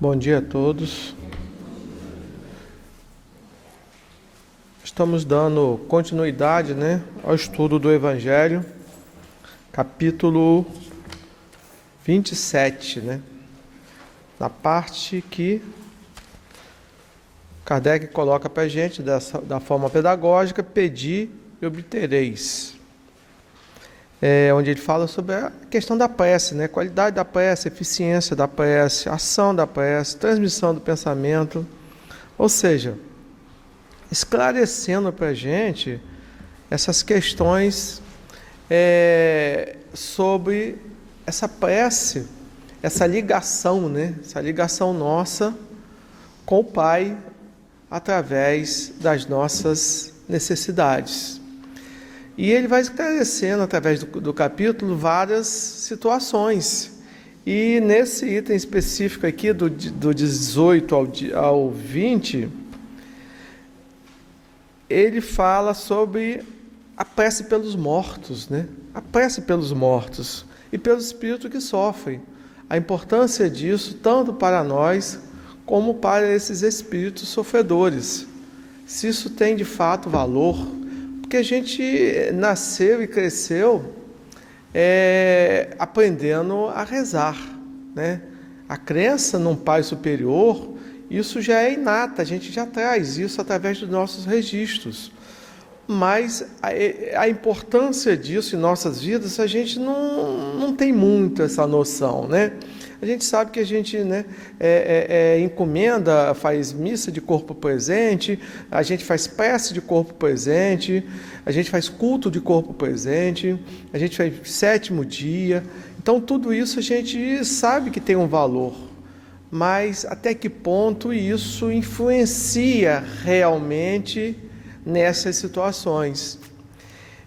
Bom dia a todos. Estamos dando continuidade, ao estudo do Evangelho, capítulo 27, na parte que Kardec coloca para a gente, da forma pedagógica, pedi e obtereis. Onde ele fala sobre a questão da prece, qualidade da prece, eficiência da prece, ação da prece, transmissão do pensamento, ou seja, esclarecendo para a gente essas questões sobre essa prece, essa ligação nossa com o Pai através das nossas necessidades. E ele vai esclarecendo, através do capítulo, várias situações. E nesse item específico aqui, do 18 ao 20, ele fala sobre a prece pelos mortos, A prece pelos mortos e pelos espíritos que sofrem. A importância disso, tanto para nós, como para esses espíritos sofredores. Se isso tem, de fato, valor. Porque a gente nasceu e cresceu aprendendo a rezar, A crença num Pai superior, isso já é inata, a gente já traz isso através dos nossos registros. Mas a importância disso em nossas vidas, a gente não tem muito essa noção, A gente sabe que a gente encomenda, faz missa de corpo presente, a gente faz prece de corpo presente, a gente faz culto de corpo presente, a gente faz 7º dia. Então, tudo isso a gente sabe que tem um valor, mas até que ponto isso influencia realmente nessas situações?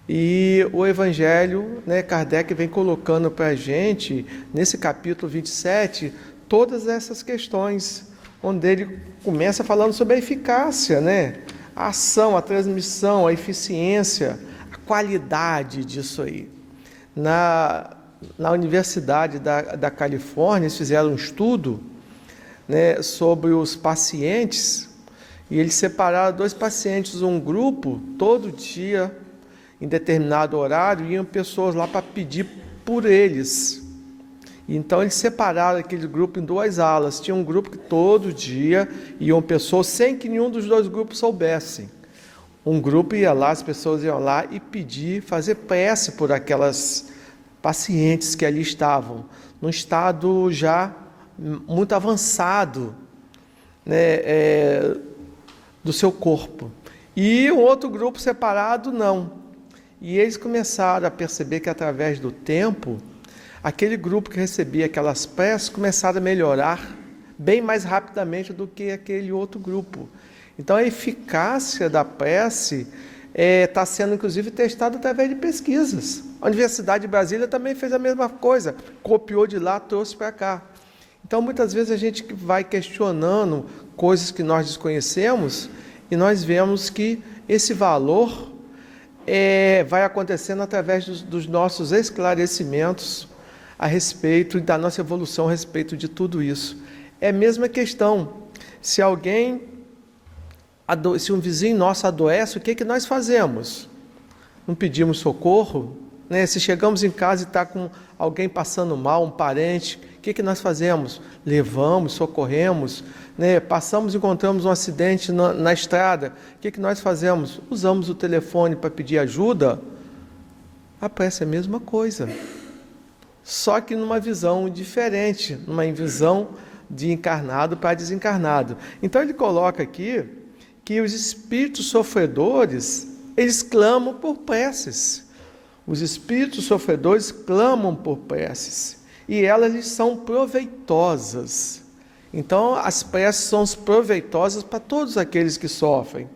E o Evangelho, Kardec vem colocando para a gente, nesse capítulo 27, todas essas questões, onde ele começa falando sobre a eficácia, a ação, a transmissão, a eficiência, a qualidade disso aí. Na Universidade da Califórnia, eles fizeram um estudo sobre os pacientes, e eles separaram 2 pacientes, um grupo, todo dia, em determinado horário, iam pessoas lá para pedir por eles. Então, eles separaram aquele grupo em 2 alas. Tinha um grupo que todo dia iam pessoas sem que nenhum dos 2 grupos soubessem. Um grupo ia lá, as pessoas iam lá e pedir, fazer prece por aquelas pacientes que ali estavam, num estado já muito avançado, do seu corpo. E o outro grupo separado, não. E eles começaram a perceber que, através do tempo, aquele grupo que recebia aquelas preces começaram a melhorar bem mais rapidamente do que aquele outro grupo. Então, a eficácia da prece está sendo, inclusive, testada através de pesquisas. A Universidade de Brasília também fez a mesma coisa, copiou de lá, trouxe para cá. Então, muitas vezes a gente vai questionando coisas que nós desconhecemos e nós vemos que esse valor vai acontecendo através dos nossos esclarecimentos a respeito da nossa evolução, a respeito de tudo isso. É a mesma questão. Se um vizinho nosso adoece, o que nós fazemos? Não pedimos socorro? Se chegamos em casa e está com alguém passando mal, um parente, o que nós fazemos? Levamos, socorremos, passamos e encontramos um acidente na estrada, o que nós fazemos? Usamos o telefone para pedir ajuda? A prece é a mesma coisa, só que numa visão diferente, numa visão de encarnado para desencarnado. Então ele coloca aqui que os espíritos sofredores, eles clamam por preces. Os espíritos sofredores clamam por preces, e elas lhes são proveitosas. Então, as preces são proveitosas para todos aqueles que sofrem,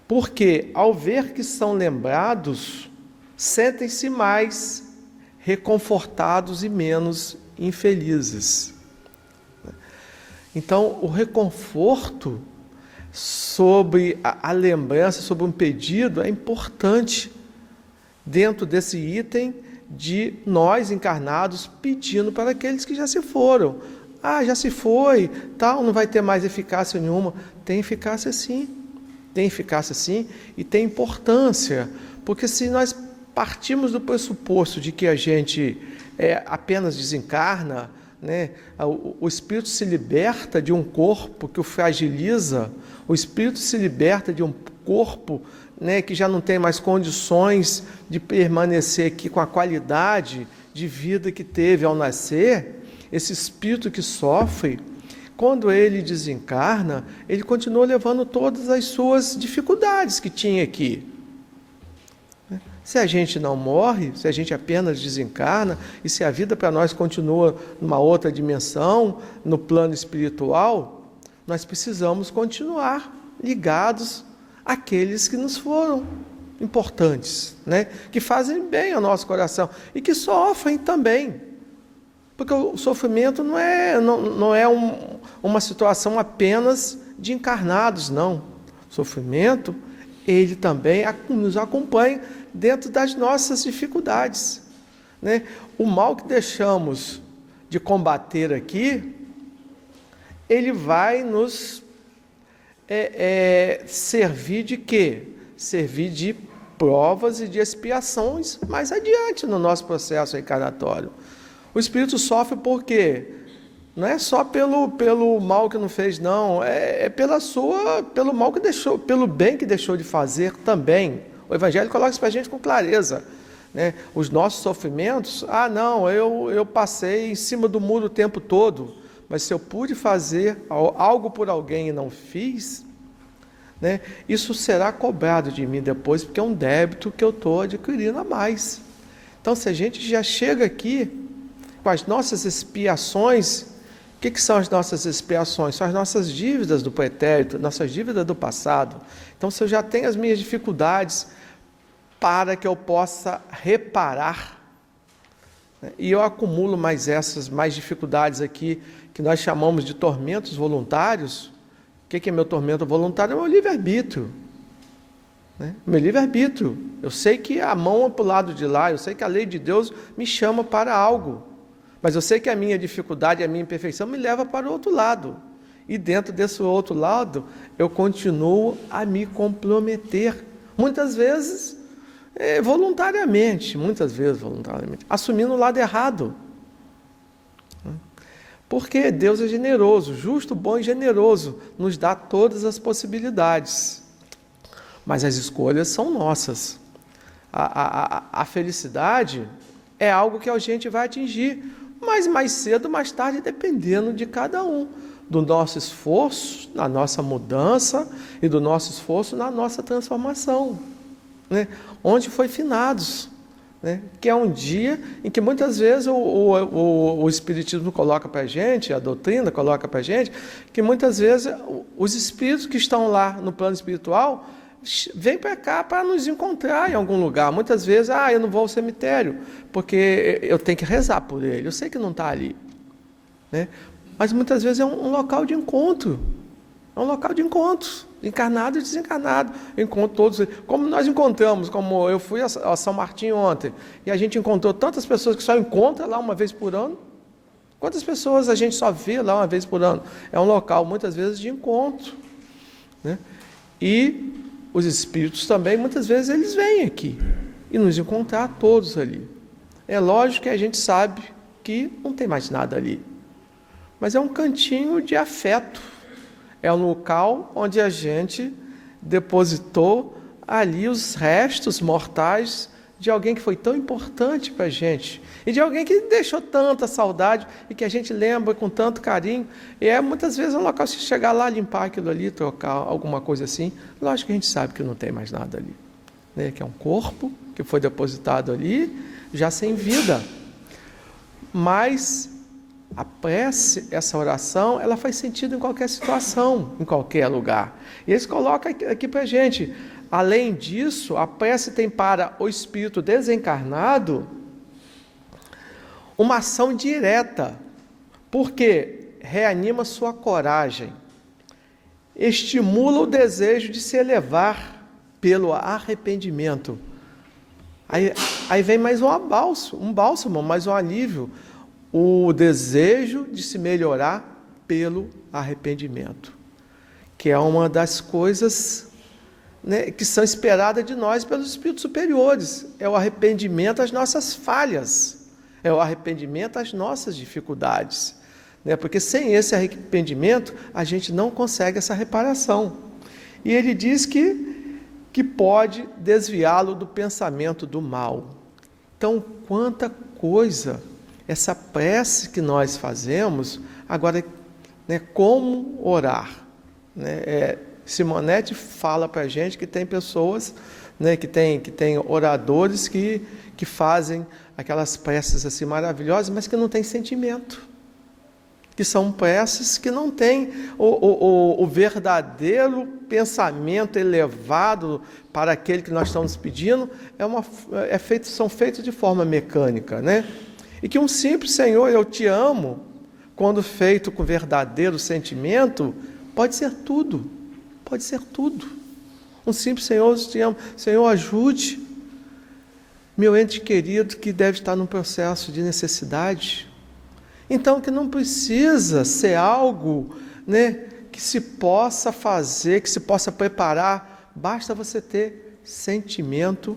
porque, ao ver que são lembrados, sentem-se mais reconfortados e menos infelizes. Então, o reconforto sobre a lembrança, sobre um pedido, é importante dentro desse item de nós encarnados pedindo para aqueles que já se foram, já se foi, tal, não vai ter mais eficácia nenhuma. Tem eficácia sim, e tem importância, porque se nós partimos do pressuposto de que a gente apenas desencarna, né, o espírito se liberta de um corpo que o fragiliza, o espírito se liberta de um corpo, né, que já não tem mais condições de permanecer aqui com a qualidade de vida que teve ao nascer. Esse espírito que sofre, quando ele desencarna, ele continua levando todas as suas dificuldades que tinha aqui. Se a gente não morre, se a gente apenas desencarna, e se a vida para nós continua numa outra dimensão, no plano espiritual, nós precisamos continuar ligados àqueles que nos foram importantes, né? Que fazem bem ao nosso coração e que sofrem também. Porque o sofrimento não é uma situação apenas de encarnados, não. O sofrimento, ele também nos acompanha dentro das nossas dificuldades, né? O mal que deixamos de combater aqui, ele vai nos servir de quê? Servir de provas e de expiações mais adiante no nosso processo reencarnatório. O espírito sofre por quê? Não é só pelo mal que não fez, não. É pelo mal que deixou, pelo bem que deixou de fazer também. O Evangelho coloca isso para a gente com clareza, né? Os nossos sofrimentos, eu passei em cima do muro o tempo todo, mas se eu pude fazer algo por alguém e não fiz, né, isso será cobrado de mim depois, porque é um débito que eu estou adquirindo a mais. Então, se a gente já chega aqui com as nossas expiações, o que são as nossas expiações? São as nossas dívidas do pretérito, nossas dívidas do passado. Então, se eu já tenho as minhas dificuldades para que eu possa reparar, né, e eu acumulo mais dificuldades aqui, que nós chamamos de tormentos voluntários. O que é meu tormento voluntário? É o meu livre-arbítrio. Né? Meu livre-arbítrio. Eu sei que a mão é para o lado de lá, eu sei que a lei de Deus me chama para algo. Mas eu sei que a minha dificuldade, a minha imperfeição me leva para o outro lado. E dentro desse outro lado, eu continuo a me comprometer. Muitas vezes, voluntariamente, assumindo o lado errado. Porque Deus é generoso, justo, bom e generoso, nos dá todas as possibilidades. Mas as escolhas são nossas. A felicidade é algo que a gente vai atingir, mas mais cedo ou mais tarde, dependendo de cada um, do nosso esforço na nossa mudança e do nosso esforço na nossa transformação, né? Onde foi finados, né? Que é um dia em que muitas vezes o Espiritismo coloca para a gente, a doutrina coloca para a gente, que muitas vezes os espíritos que estão lá no plano espiritual vêm para cá para nos encontrar em algum lugar. Muitas vezes, eu não vou ao cemitério, porque eu tenho que rezar por ele, eu sei que não está ali, né? Mas muitas vezes é um local de encontro, encarnado e desencarnado. Eu encontro todos, como nós encontramos, como eu fui a São Martinho ontem, e a gente encontrou tantas pessoas que só encontra lá uma vez por ano. Quantas pessoas a gente só vê lá uma vez por ano? É um local, muitas vezes, de encontro, né? E os espíritos também, muitas vezes, eles vêm aqui e nos encontrar todos ali. É lógico que a gente sabe que não tem mais nada ali, mas é um cantinho de afeto, é um local onde a gente depositou ali os restos mortais de alguém que foi tão importante para a gente, e de alguém que deixou tanta saudade e que a gente lembra com tanto carinho. E muitas vezes um local, se chegar lá, limpar aquilo ali, trocar alguma coisa assim, lógico que a gente sabe que não tem mais nada ali, né? Que é um corpo que foi depositado ali, já sem vida. Mas a prece, essa oração, ela faz sentido em qualquer situação, em qualquer lugar. E eles colocam aqui para a gente. Além disso, a prece tem para o espírito desencarnado uma ação direta, porque reanima sua coragem, estimula o desejo de se elevar pelo arrependimento. Aí vem mais um bálsamo, mais um alívio. o desejo de se melhorar pelo arrependimento, que é uma das coisas, né, que são esperadas de nós pelos espíritos superiores. É o arrependimento às nossas falhas, é o arrependimento às nossas dificuldades, né? Porque sem esse arrependimento a gente não consegue essa reparação. E ele diz que pode desviá-lo do pensamento do mal. Então, quanta coisa essa prece que nós fazemos. Agora, né, como orar, né? Simonete fala para a gente que tem pessoas, né, que tem oradores que fazem aquelas preces assim maravilhosas, mas que não têm sentimento, que são preces que não têm o verdadeiro pensamento elevado para aquele que nós estamos pedindo. São feitos de forma mecânica, né? E que um simples Senhor, eu te amo, quando feito com verdadeiro sentimento, pode ser tudo, pode ser tudo. Um simples Senhor, eu te amo, Senhor, ajude meu ente querido que deve estar num processo de necessidade. Então, que não precisa ser algo, né, que se possa fazer, que se possa preparar, basta você ter sentimento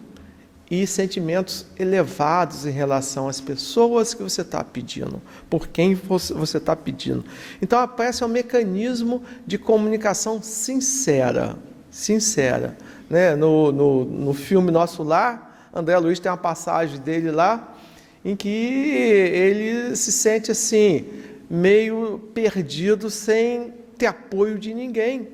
e sentimentos elevados em relação às pessoas que você está pedindo, por quem você está pedindo. Então, a prece é um mecanismo de comunicação sincera, né? No filme Nosso Lar, André Luiz tem uma passagem dele lá, em que ele se sente assim, meio perdido, sem ter apoio de ninguém.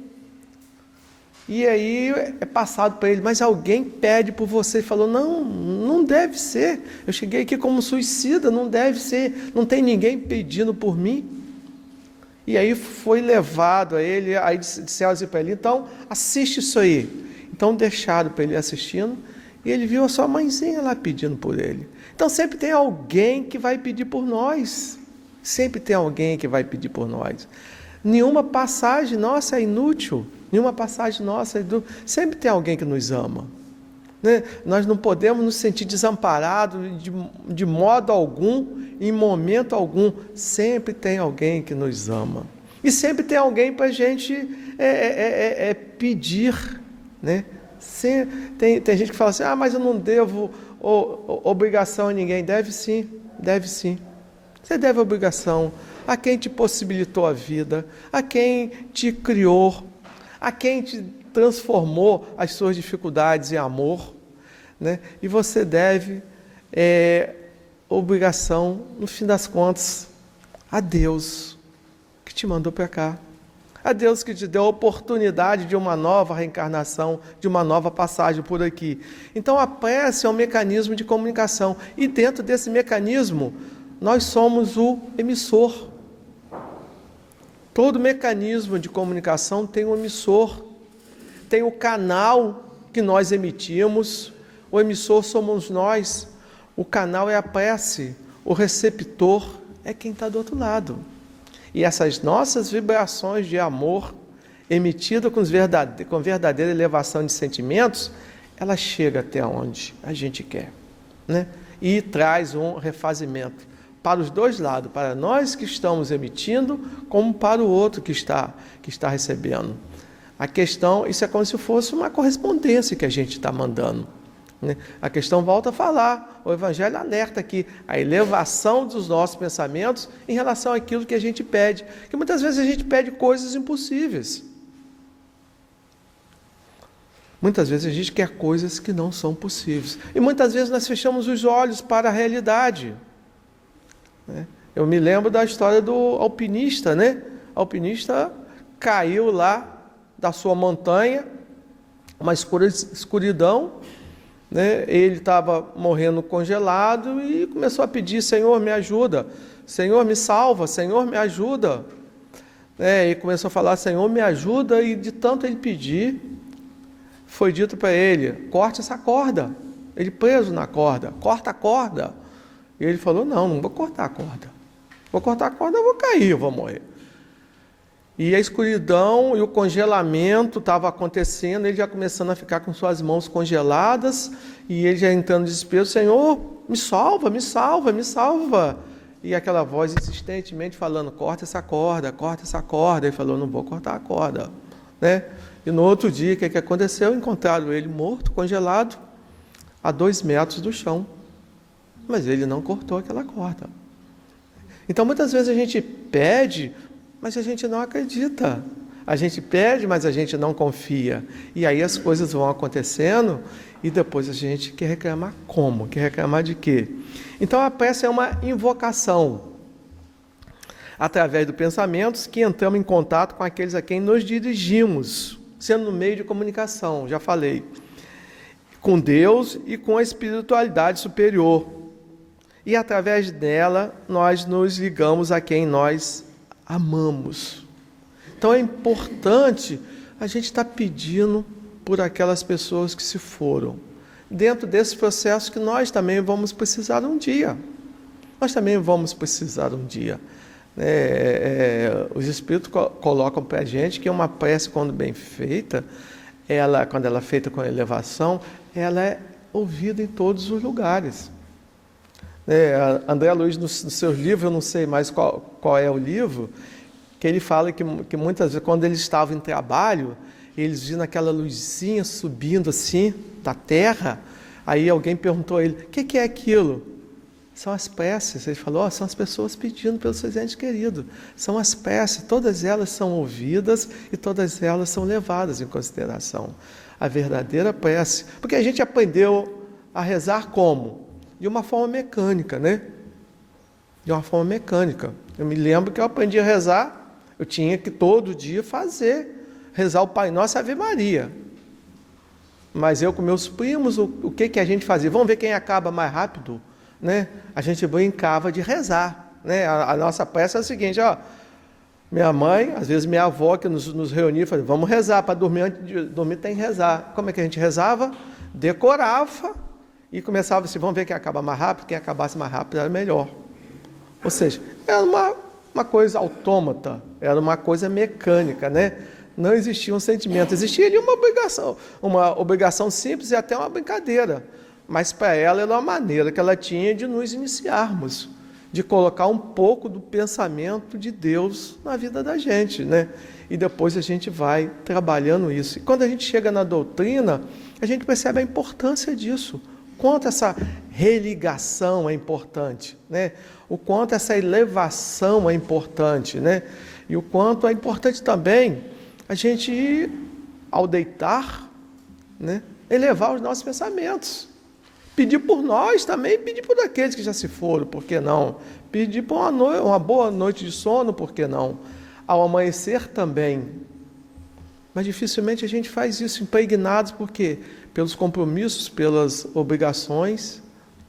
E aí é passado para ele, mas alguém pede por você, e falou, não deve ser, eu cheguei aqui como suicida, não deve ser, não tem ninguém pedindo por mim. E aí foi levado a ele, aí disseram assim para ele, então assiste isso aí. Então deixaram para ele assistindo, e ele viu a sua mãezinha lá pedindo por ele. Então sempre tem alguém que vai pedir por nós, sempre tem alguém que vai pedir por nós. Nenhuma passagem nossa é inútil, nenhuma passagem nossa é inútil. Sempre tem alguém que nos ama, né? Nós não podemos nos sentir desamparados de modo algum, em momento algum. Sempre tem alguém que nos ama. E sempre tem alguém para a gente pedir, né? Tem gente que fala assim, mas eu não devo obrigação a ninguém. Deve sim, deve sim. Você deve obrigação a quem te possibilitou a vida, a quem te criou, a quem te transformou as suas dificuldades em amor, né? E você deve obrigação, no fim das contas, a Deus que te mandou para cá, a Deus que te deu a oportunidade de uma nova reencarnação, de uma nova passagem por aqui. Então a prece é um mecanismo de comunicação, e dentro desse mecanismo nós somos o emissor. Todo mecanismo de comunicação tem um emissor, tem o canal que nós emitimos. O emissor somos nós, o canal é a prece, o receptor é quem está do outro lado. E essas nossas vibrações de amor, emitidas com verdadeira elevação de sentimentos, ela chega até onde a gente quer, né? E traz um refazimento para os dois lados, para nós que estamos emitindo, como para o outro que está recebendo. A questão, isso é como se fosse uma correspondência que a gente está mandando, né? A questão volta a falar, o Evangelho alerta aqui, a elevação dos nossos pensamentos em relação àquilo que a gente pede, que muitas vezes a gente pede coisas impossíveis. Muitas vezes a gente quer coisas que não são possíveis, e muitas vezes nós fechamos os olhos para a realidade, né? Eu me lembro da história do alpinista, né? O alpinista caiu lá da sua montanha, uma escuridão, né? Ele estava morrendo congelado e começou a pedir, Senhor, me ajuda, Senhor, me salva, Senhor, me ajuda, e começou a falar, Senhor, me ajuda, e de tanto ele pedir, foi dito para ele, corte essa corda. Ele preso na corda, corta a corda. E ele falou, não vou cortar a corda, vou cortar a corda, eu vou cair, eu vou morrer. E a escuridão e o congelamento estava acontecendo, ele já começando a ficar com suas mãos congeladas, e ele já entrando em desespero, Senhor, me salva, me salva, me salva. e aquela voz insistentemente falando, corta essa corda, corta essa corda. Ele falou, não vou cortar a corda, né? E no outro dia, o que aconteceu? Encontraram ele morto, congelado, a 2 metros do chão. Mas ele não cortou aquela corda. Então, muitas vezes a gente pede, mas a gente não acredita. A gente pede, mas a gente não confia. E aí as coisas vão acontecendo e depois a gente quer reclamar como? Quer reclamar de quê? Então, a prece é uma invocação. Através dos pensamentos que entramos em contato com aqueles a quem nos dirigimos, sendo no meio de comunicação, já falei, com Deus e com a espiritualidade superior. E através dela, nós nos ligamos a quem nós amamos. Então é importante a gente estar pedindo por aquelas pessoas que se foram, dentro desse processo que nós também vamos precisar um dia. Nós também vamos precisar um dia. Os Espíritos colocam para a gente que uma prece, quando bem feita, quando ela é feita com elevação, ela é ouvida em todos os lugares. André Luiz, nos seus livros, eu não sei mais qual é o livro, que ele fala que muitas vezes, quando eles estavam em trabalho, eles viam aquela luzinha subindo assim, da terra, aí alguém perguntou a ele, o que é aquilo? São as preces. Ele falou, são as pessoas pedindo pelos seus entes queridos. São as preces, todas elas são ouvidas e todas elas são levadas em consideração. A verdadeira prece. Porque a gente aprendeu a rezar como? De uma forma mecânica, né? De uma forma mecânica. Eu me lembro que eu aprendi a rezar, eu tinha que todo dia rezar o Pai Nosso e a Ave Maria. Mas eu com meus primos, o que a gente fazia? Vamos ver quem acaba mais rápido? Né? A gente brincava de rezar, né? A nossa prece é o seguinte, minha mãe, às vezes minha avó que nos reunia, falava, vamos rezar, para dormir, antes de dormir tem que rezar. Como é que a gente rezava? Decorava e começava assim, vamos ver quem acaba mais rápido, quem acabasse mais rápido era melhor. Ou seja, era uma coisa autômata, era uma coisa mecânica, né? Não existia um sentimento, existia ali uma obrigação simples e até uma brincadeira. Mas para ela era uma maneira que ela tinha de nos iniciarmos, de colocar um pouco do pensamento de Deus na vida da gente, né? E depois a gente vai trabalhando isso. E quando a gente chega na doutrina, a gente percebe a importância disso, o quanto essa religação é importante, né? O quanto essa elevação é importante, né? E o quanto é importante também a gente, ao deitar, né, elevar os nossos pensamentos. Pedir por nós também, pedir por aqueles que já se foram, por que não? Pedir por uma boa noite de sono, por que não? Ao amanhecer também. Mas dificilmente a gente faz isso impregnados, por quê? Pelos compromissos, pelas obrigações,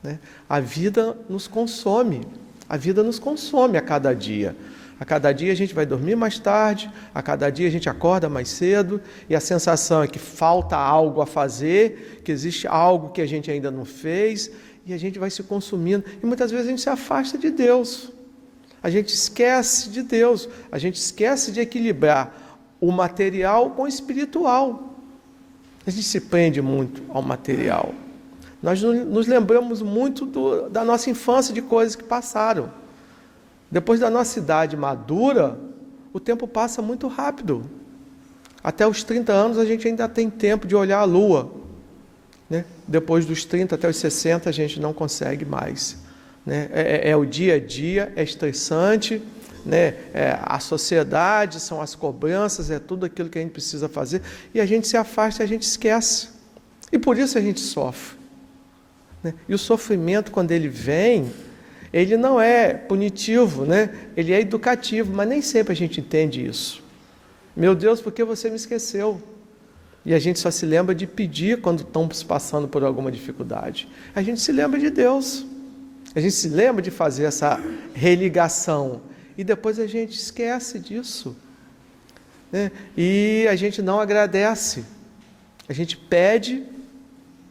né? A vida nos consome a cada dia. A cada dia a gente vai dormir mais tarde, a cada dia a gente acorda mais cedo, e a sensação é que falta algo a fazer, que existe algo que a gente ainda não fez, e a gente vai se consumindo. E muitas vezes a gente se afasta de Deus, a gente esquece de Deus, a gente esquece de equilibrar o material com o espiritual. A gente se prende muito ao material. Nós nos lembramos muito da nossa infância, de coisas que passaram. Depois da nossa idade madura, o tempo passa muito rápido. Até os 30 anos a gente ainda tem tempo de olhar a lua, né? Depois dos 30 até os 60 a gente não consegue mais, né? É o dia a dia, é estressante, né? A sociedade, são as cobranças, é tudo aquilo que a gente precisa fazer, e a gente se afasta e a gente esquece. E por isso a gente sofre, né? E o sofrimento, quando ele vem, ele não é punitivo, né? Ele é educativo, mas nem sempre a gente entende isso. Meu Deus, por que você me esqueceu? E a gente só se lembra de pedir quando estamos passando por alguma dificuldade. A gente se lembra de Deus. A gente se lembra de fazer essa religação. E depois a gente esquece disso, né? E a gente não agradece. A gente pede,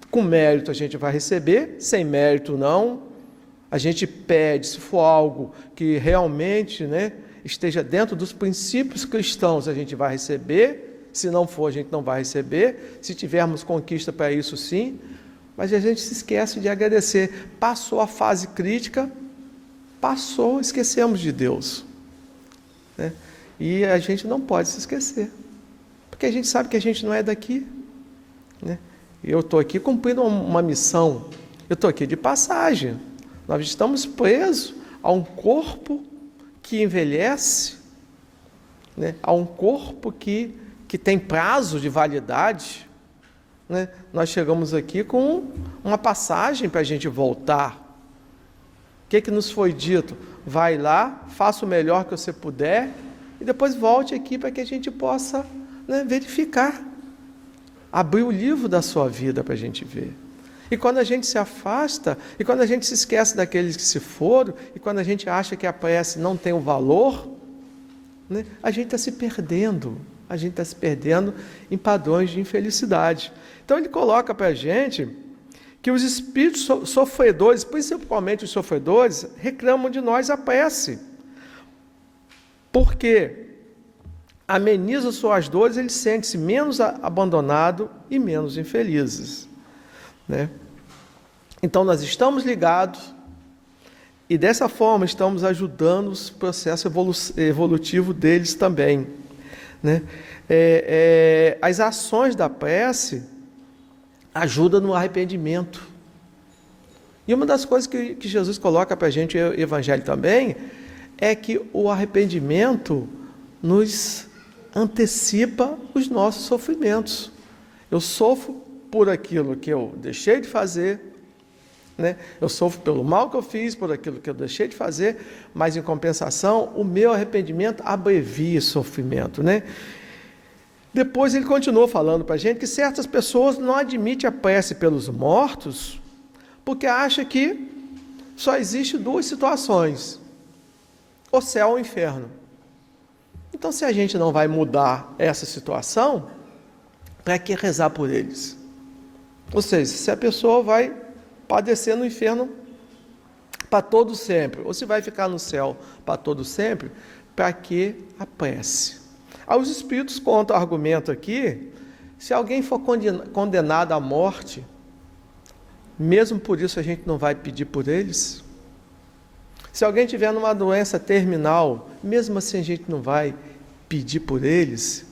com mérito a gente vai receber, sem mérito não. A gente pede, se for algo que realmente, né, esteja dentro dos princípios cristãos, a gente vai receber. Se não for, a gente não vai receber. Se tivermos conquista para isso, sim. Mas a gente se esquece de agradecer. Passou a fase crítica, passou, esquecemos de Deus, né? E a gente não pode se esquecer, porque a gente sabe que a gente não é daqui, né? Eu estou aqui cumprindo uma missão, eu estou aqui de passagem, nós estamos presos a um corpo que envelhece, né? A um corpo que tem prazo de validade, né? Nós chegamos aqui com uma passagem para a gente voltar. O que nos foi dito? Vai lá, faça o melhor que você puder e depois volte aqui para que a gente possa, né, verificar, abrir o livro da sua vida para a gente ver. E quando a gente se afasta, e quando a gente se esquece daqueles que se foram, e quando a gente acha que a prece não tem o valor, né, a gente está se perdendo. A gente está se perdendo em padrões de infelicidade. Então ele coloca para a gente que os espíritos sofredores, principalmente os sofredores, reclamam de nós a prece. Porque ameniza suas dores, eles sentem-se menos abandonados e menos infelizes, né? Então nós estamos ligados e dessa forma estamos ajudando o processo evolutivo deles também, né? As ações da prece ajudam no arrependimento. E uma das coisas que Jesus coloca para a gente, o Evangelho também, é que o arrependimento nos antecipa os nossos sofrimentos. Eu sofro por aquilo que eu deixei de fazer, né? Eu sofro pelo mal que eu fiz, por aquilo que eu deixei de fazer, mas em compensação, o meu arrependimento abrevia esse sofrimento, né? Depois ele continuou falando para a gente que certas pessoas não admitem a prece pelos mortos, porque acham que só existe duas situações, o céu ou o inferno. Então, se a gente não vai mudar essa situação, para que rezar por eles? Ou seja, se a pessoa vai padecer no inferno para todo sempre, ou se vai ficar no céu para todo sempre, para que a prece? Aí os espíritos contam o argumento aqui, se alguém for condenado à morte, mesmo por isso a gente não vai pedir por eles? Se alguém tiver numa doença terminal, mesmo assim a gente não vai pedir por eles?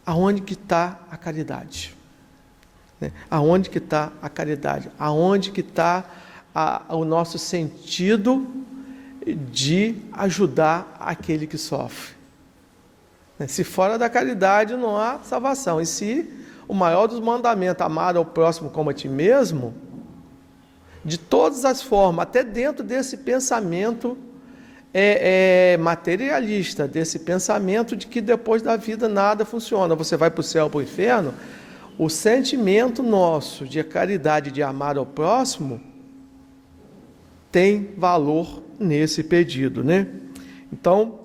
Aonde que está a caridade? Né? Aonde que está a caridade? Aonde que está o nosso sentido de ajudar aquele que sofre? Se fora da caridade não há salvação. E se o maior dos mandamentos, amar ao próximo como a ti mesmo, de todas as formas, até dentro desse pensamento materialista, desse pensamento de que depois da vida nada funciona, você vai para o céu ou para o inferno, o sentimento nosso de caridade, de amar ao próximo, tem valor nesse pedido, né? Então,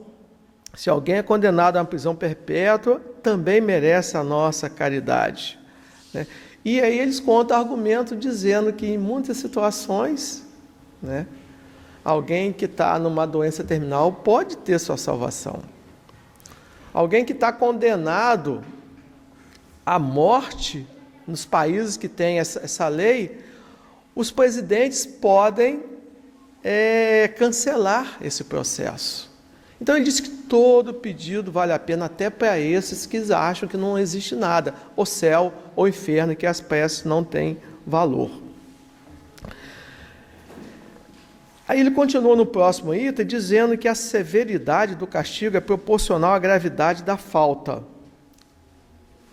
se alguém é condenado a uma prisão perpétua, também merece a nossa caridade, né? E aí eles contam argumento dizendo que em muitas situações, né, alguém que está numa doença terminal pode ter sua salvação. Alguém que está condenado à morte, nos países que têm essa lei, os presidentes podem cancelar esse processo. Então ele diz que todo pedido vale a pena, até para esses que acham que não existe nada, o céu ou o inferno, que as preces não têm valor. Aí ele continua no próximo item, dizendo que a severidade do castigo é proporcional à gravidade da falta,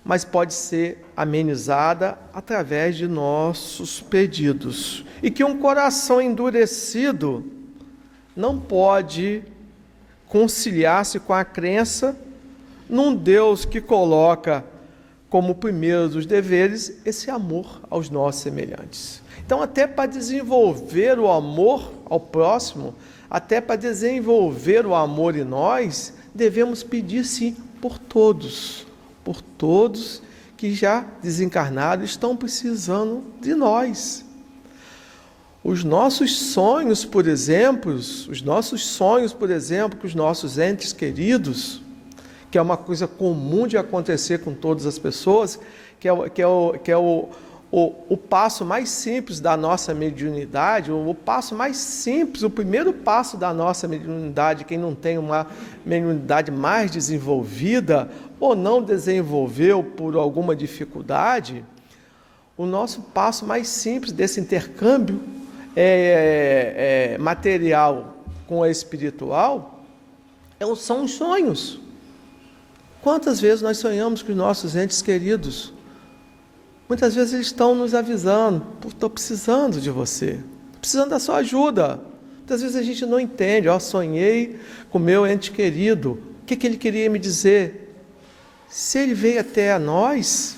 mas pode ser amenizada através de nossos pedidos. E que um coração endurecido não pode conciliar-se com a crença num Deus que coloca como primeiro dos deveres esse amor aos nossos semelhantes. Então, até para desenvolver o amor ao próximo, até para desenvolver o amor em nós, devemos pedir sim por todos que já desencarnaram estão precisando de nós. Os nossos sonhos, por exemplo, com os nossos entes queridos, que é uma coisa comum de acontecer com todas as pessoas, que é o passo mais simples da nossa mediunidade, o passo mais simples, o primeiro passo da nossa mediunidade, quem não tem uma mediunidade mais desenvolvida ou não desenvolveu por alguma dificuldade, o nosso passo mais simples desse intercâmbio material com a espiritual são os sonhos. Quantas vezes nós sonhamos com os nossos entes queridos? Muitas vezes eles estão nos avisando: estou precisando de você, precisando da sua ajuda. Muitas vezes a gente não entende. Sonhei com o meu ente querido, o que ele queria me dizer? Se ele veio até nós,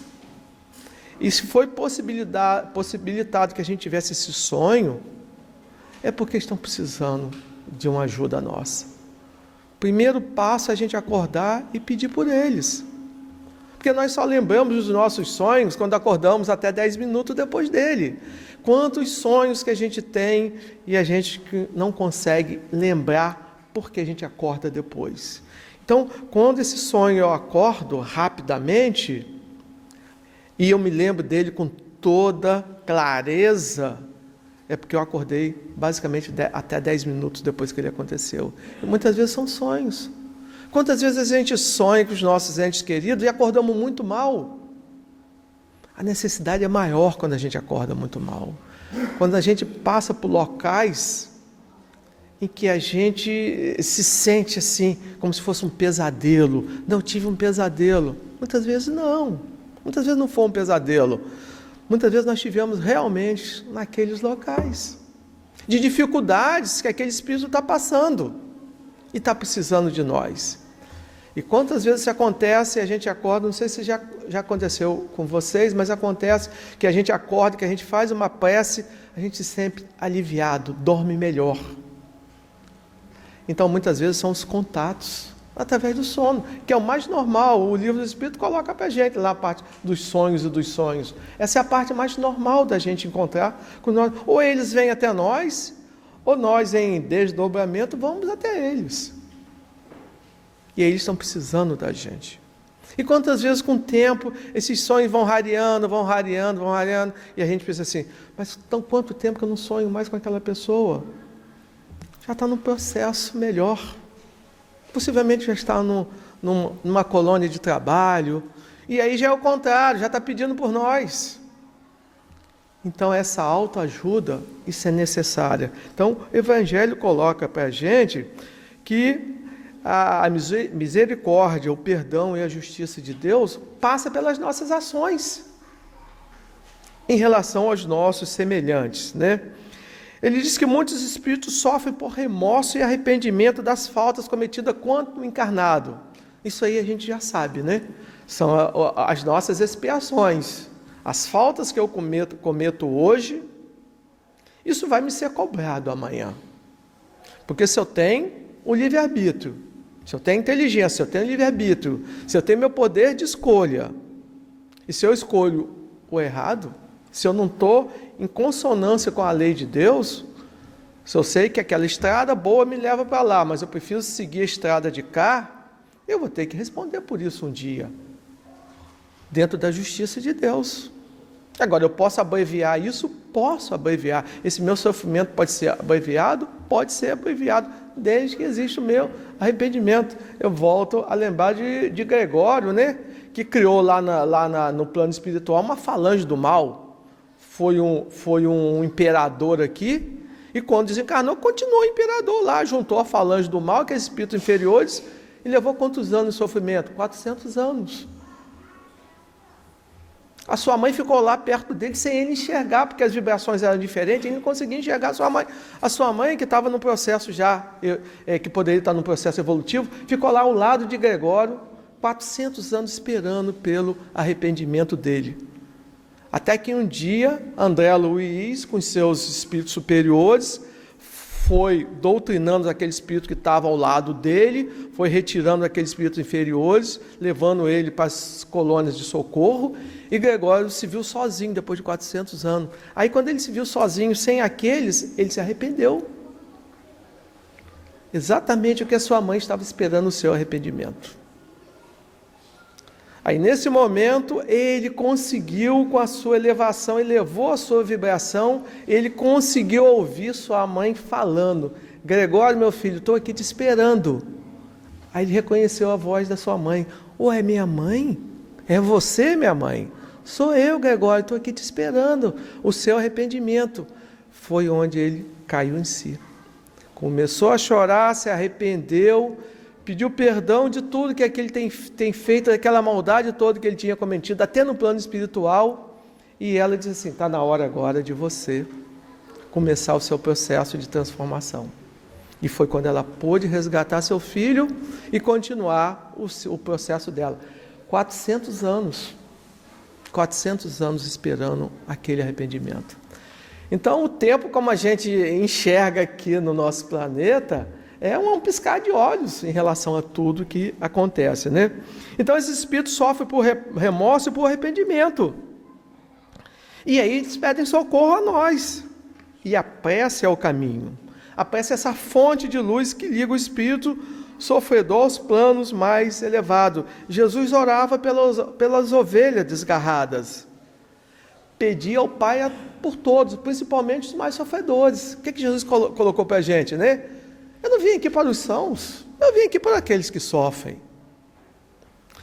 e se foi possibilitado que a gente tivesse esse sonho, é porque estão precisando de uma ajuda nossa. Primeiro passo é a gente acordar e pedir por eles. Porque nós só lembramos dos nossos sonhos quando acordamos até 10 minutos depois dele. Quantos sonhos que a gente tem e a gente não consegue lembrar porque a gente acorda depois. Então, quando esse sonho eu acordo rapidamente e eu me lembro dele com toda clareza, é porque eu acordei basicamente até 10 minutos depois que ele aconteceu. E muitas vezes são sonhos. Quantas vezes a gente sonha com os nossos entes queridos e acordamos muito mal? A necessidade é maior quando a gente acorda muito mal. Quando a gente passa por locais em que a gente se sente assim, como se fosse um pesadelo. Não, eu tive um pesadelo. Muitas vezes não. Muitas vezes não foi um pesadelo. Muitas vezes nós tivemos realmente naqueles locais de dificuldades que aquele espírito está passando e está precisando de nós. E quantas vezes isso acontece e a gente acorda, não sei se já aconteceu com vocês, mas acontece que a gente acorda, que a gente faz uma prece, a gente se sente aliviado, dorme melhor. Então muitas vezes são os contatos através do sono, que é o mais normal. O livro do Espírito coloca para a gente lá a parte dos sonhos e dos sonhos. Essa é a parte mais normal da gente encontrar com nós. Ou eles vêm até nós, ou nós em desdobramento vamos até eles. E aí eles estão precisando da gente. E quantas vezes com o tempo esses sonhos vão rareando, e a gente pensa assim: mas então quanto tempo que eu não sonho mais com aquela pessoa? Já está num processo melhor. Possivelmente já está numa colônia de trabalho, e aí já é o contrário, já está pedindo por nós. Então essa autoajuda, isso é necessária. Então o Evangelho coloca para a gente que a misericórdia, o perdão e a justiça de Deus passa pelas nossas ações em relação aos nossos semelhantes, né? Ele diz que muitos espíritos sofrem por remorso e arrependimento das faltas cometidas quando encarnado. Isso aí a gente já sabe, né? São as nossas expiações. As faltas que eu cometo hoje, isso vai me ser cobrado amanhã. Porque se eu tenho o livre-arbítrio, se eu tenho inteligência, se eu tenho livre-arbítrio, se eu tenho meu poder de escolha, e se eu escolho o errado, se eu não estou em consonância com a lei de Deus, se eu sei que aquela estrada boa me leva para lá, mas eu prefiro seguir a estrada de cá, eu vou ter que responder por isso um dia, dentro da justiça de Deus. Agora, eu posso abreviar isso? Posso abreviar. Esse meu sofrimento pode ser abreviado? Pode ser abreviado, desde que existe o meu arrependimento. Eu volto a lembrar de Gregório, né? Que criou lá no plano espiritual uma falange do mal. Foi um imperador aqui, e quando desencarnou, continuou imperador lá, juntou a falange do mal, que é espíritos inferiores, e levou quantos anos de sofrimento? 400 anos. A sua mãe ficou lá perto dele sem ele enxergar, porque as vibrações eram diferentes, ele não conseguia enxergar a sua mãe. A sua mãe, que estava no processo já, que poderia estar no processo evolutivo, ficou lá ao lado de Gregório, 400 anos esperando pelo arrependimento dele. Até que um dia, André Luiz, com seus espíritos superiores, foi doutrinando aquele espírito que estava ao lado dele, foi retirando aqueles espíritos inferiores, levando ele para as colônias de socorro, e Gregório se viu sozinho depois de 400 anos. Aí quando ele se viu sozinho, sem aqueles, ele se arrependeu. Exatamente o que a sua mãe estava esperando, o seu arrependimento. Aí, nesse momento, ele conseguiu, com a sua elevação, elevou a sua vibração, ele conseguiu ouvir sua mãe falando: Gregório, meu filho, estou aqui te esperando. Aí ele reconheceu a voz da sua mãe. É minha mãe? É você, minha mãe? Sou eu, Gregório, estou aqui te esperando. O seu arrependimento. Foi onde ele caiu em si. Começou a chorar, se arrependeu, pediu perdão de tudo que ele tem feito, daquela maldade toda que ele tinha cometido, até no plano espiritual. E ela disse assim: está na hora agora de você começar o seu processo de transformação. E foi quando ela pôde resgatar seu filho e continuar o processo dela. 400 anos esperando aquele arrependimento. Então, o tempo, como a gente enxerga aqui no nosso planeta, é um piscar de olhos em relação a tudo que acontece, né? Então, esses espíritos sofrem por remorso e por arrependimento. E aí eles pedem socorro a nós. E a prece é o caminho. A prece é essa fonte de luz que liga o espírito sofredor aos planos mais elevados. Jesus orava pelas ovelhas desgarradas. Pedia ao Pai por todos, principalmente os mais sofredores. O que Jesus colocou para a gente, né? Eu não vim aqui para os sãos, eu vim aqui para aqueles que sofrem.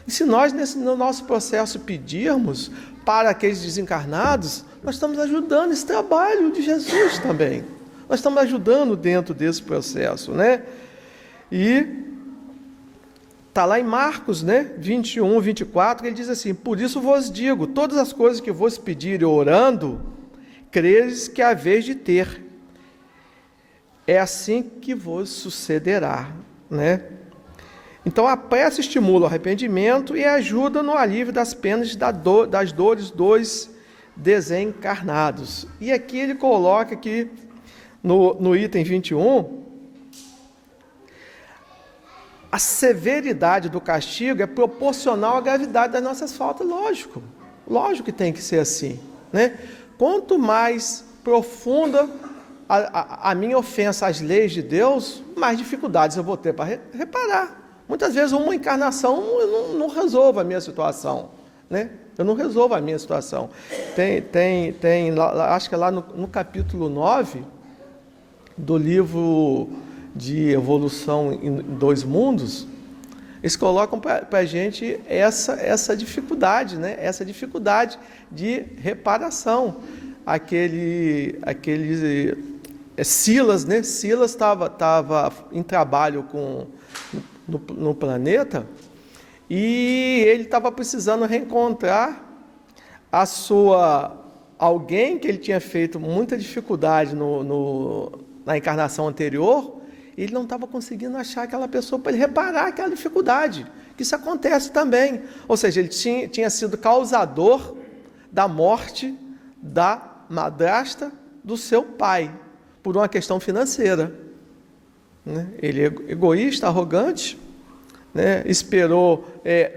E se nós, no nosso processo, pedirmos para aqueles desencarnados, nós estamos ajudando esse trabalho de Jesus também. Nós estamos ajudando dentro desse processo, né? E está lá em Marcos, né? 21, 24, ele diz assim: por isso vos digo, todas as coisas que vos pedirem orando, creres que há vez de ter. É assim que vos sucederá, né? Então a prece estimula o arrependimento e ajuda no alívio das penas das dores dos desencarnados. E aqui ele coloca que no item 21, a severidade do castigo é proporcional à gravidade das nossas faltas. Lógico que tem que ser assim, né? Quanto mais profunda a minha ofensa às leis de Deus, mais dificuldades eu vou ter para reparar. Muitas vezes uma encarnação não resolve a minha situação, né? Eu não resolvo a minha situação. Acho que é lá no capítulo 9 do livro de Evolução em Dois Mundos, eles colocam para a gente essa dificuldade, né? Essa dificuldade de reparação. Aquele Silas, né? Silas estava em trabalho no planeta e ele estava precisando reencontrar alguém que ele tinha feito muita dificuldade na encarnação anterior, e ele não estava conseguindo achar aquela pessoa para ele reparar aquela dificuldade, que isso acontece também. Ou seja, ele tinha sido causador da morte da madrasta do seu pai, por uma questão financeira, né? Ele é egoísta, arrogante, né? Esperou,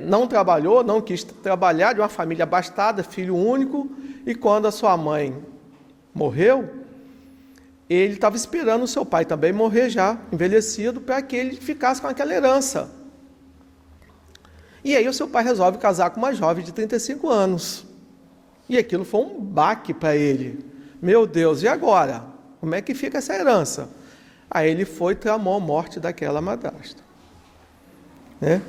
não trabalhou, não quis trabalhar, de uma família abastada, filho único, e quando a sua mãe morreu, ele estava esperando o seu pai também morrer já, envelhecido, para que ele ficasse com aquela herança. E aí o seu pai resolve casar com uma jovem de 35 anos. E aquilo foi um baque para ele. Meu Deus, e agora? Como é que fica essa herança? Aí ele foi e tramou a morte daquela madrasta, né?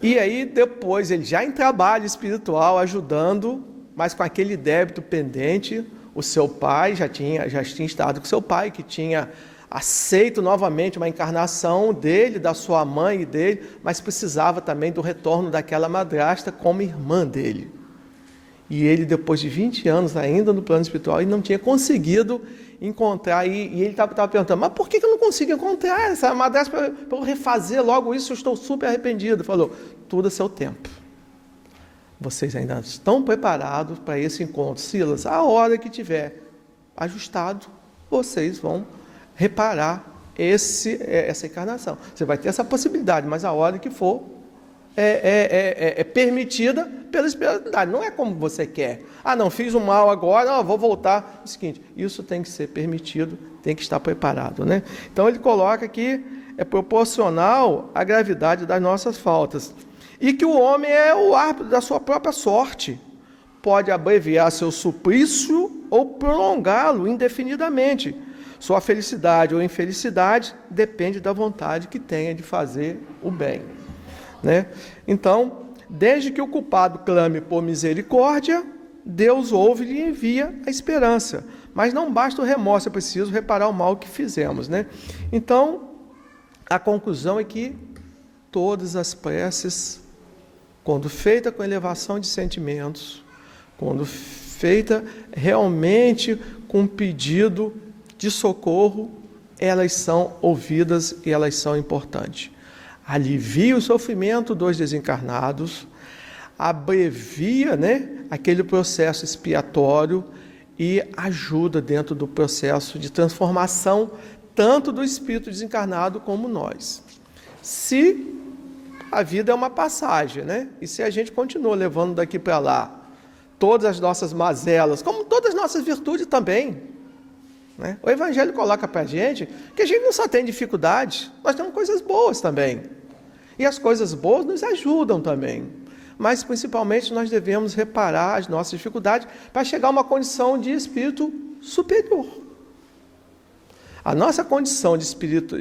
E aí depois, ele já em trabalho espiritual, ajudando, mas com aquele débito pendente, o seu pai já tinha estado com seu pai, que tinha aceito novamente uma encarnação dele, da sua mãe e dele, mas precisava também do retorno daquela madrasta como irmã dele. E ele, depois de 20 anos ainda no plano espiritual, ele não tinha conseguido encontrar, e ele estava perguntando: mas por que eu não consigo encontrar essa madrasta para eu refazer logo isso? Eu estou super arrependido. Ele falou: tudo a seu tempo. Vocês ainda estão preparados para esse encontro. Silas, a hora que tiver ajustado, vocês vão reparar essa encarnação. Você vai ter essa possibilidade, mas a hora que for é permitida pela espiritualidade. Não é como você quer. Não, fiz o mal agora, vou voltar. É o seguinte, isso tem que ser permitido, tem que estar preparado, né? Então ele coloca que é proporcional à gravidade das nossas faltas. e que o homem é o árbitro da sua própria sorte. Pode abreviar seu suplício ou prolongá-lo indefinidamente. Sua felicidade ou infelicidade depende da vontade que tenha de fazer o bem, né? Então, desde que o culpado clame por misericórdia, Deus ouve e lhe envia a esperança. Mas não basta o remorso, é preciso reparar o mal que fizemos, né? Então, a conclusão é que todas as preces, quando feita com elevação de sentimentos, quando feita realmente com pedido de socorro, elas são ouvidas e elas são importantes. Alivia o sofrimento dos desencarnados, abrevia, né, aquele processo expiatório e ajuda dentro do processo de transformação tanto do espírito desencarnado como nós. Se a vida é uma passagem, né? E se a gente continua levando daqui para lá todas as nossas mazelas, como todas as nossas virtudes também, né? O Evangelho coloca para a gente que a gente não só tem dificuldades, nós temos coisas boas também. E as coisas boas nos ajudam também. Mas, principalmente, nós devemos reparar as nossas dificuldades para chegar a uma condição de espírito superior. A nossa condição de espírito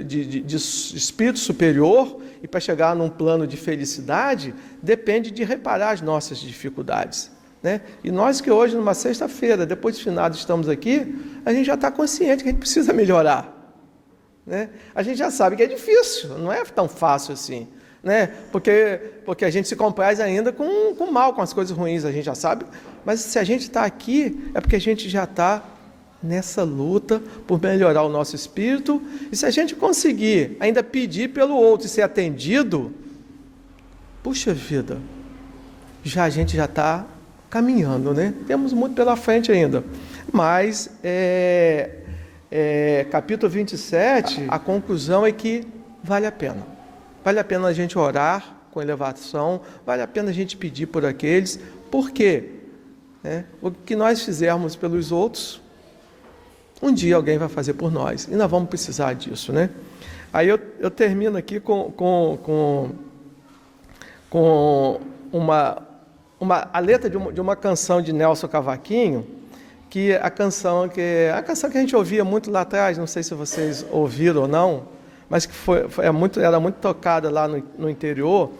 superior e para chegar num plano de felicidade depende de reparar as nossas dificuldades, né? E nós que hoje, numa sexta-feira, depois de finado, estamos aqui, a gente já está consciente que a gente precisa melhorar, né? A gente já sabe que é difícil, não é tão fácil assim, né? Porque a gente se compraz ainda com o mal, com as coisas ruins, a gente já sabe, mas se a gente está aqui, é porque a gente já está nessa luta por melhorar o nosso espírito, e se a gente conseguir ainda pedir pelo outro e ser atendido, puxa vida, a gente já está caminhando, né? Temos muito pela frente ainda, mas capítulo 27, a conclusão é que vale a pena a gente orar com elevação, vale a pena a gente pedir por aqueles, porque, né, o que nós fizermos pelos outros, um dia alguém vai fazer por nós, e nós vamos precisar disso, né? Aí eu termino aqui com a letra de uma canção de Nelson Cavaquinho, que a canção que a gente ouvia muito lá atrás, não sei se vocês ouviram ou não, mas que era muito tocada lá no interior,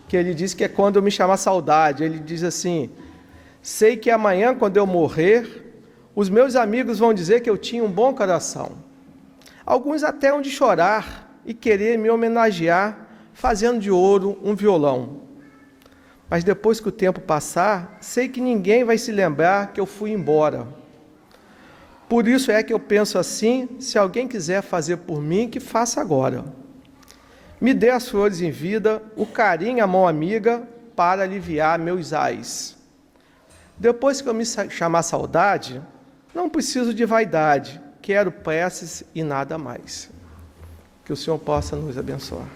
que ele diz que é quando eu me chamar saudade. Ele diz assim: sei que amanhã, quando eu morrer, os meus amigos vão dizer que eu tinha um bom coração. Alguns até hão de chorar e querer me homenagear, fazendo de ouro um violão. Mas depois que o tempo passar, sei que ninguém vai se lembrar que eu fui embora. Por isso é que eu penso assim: se alguém quiser fazer por mim, que faça agora. Me dê as flores em vida, o carinho, a mão amiga, para aliviar meus ais. Depois que eu me chamar saudade, não preciso de vaidade, quero preces e nada mais. Que o Senhor possa nos abençoar.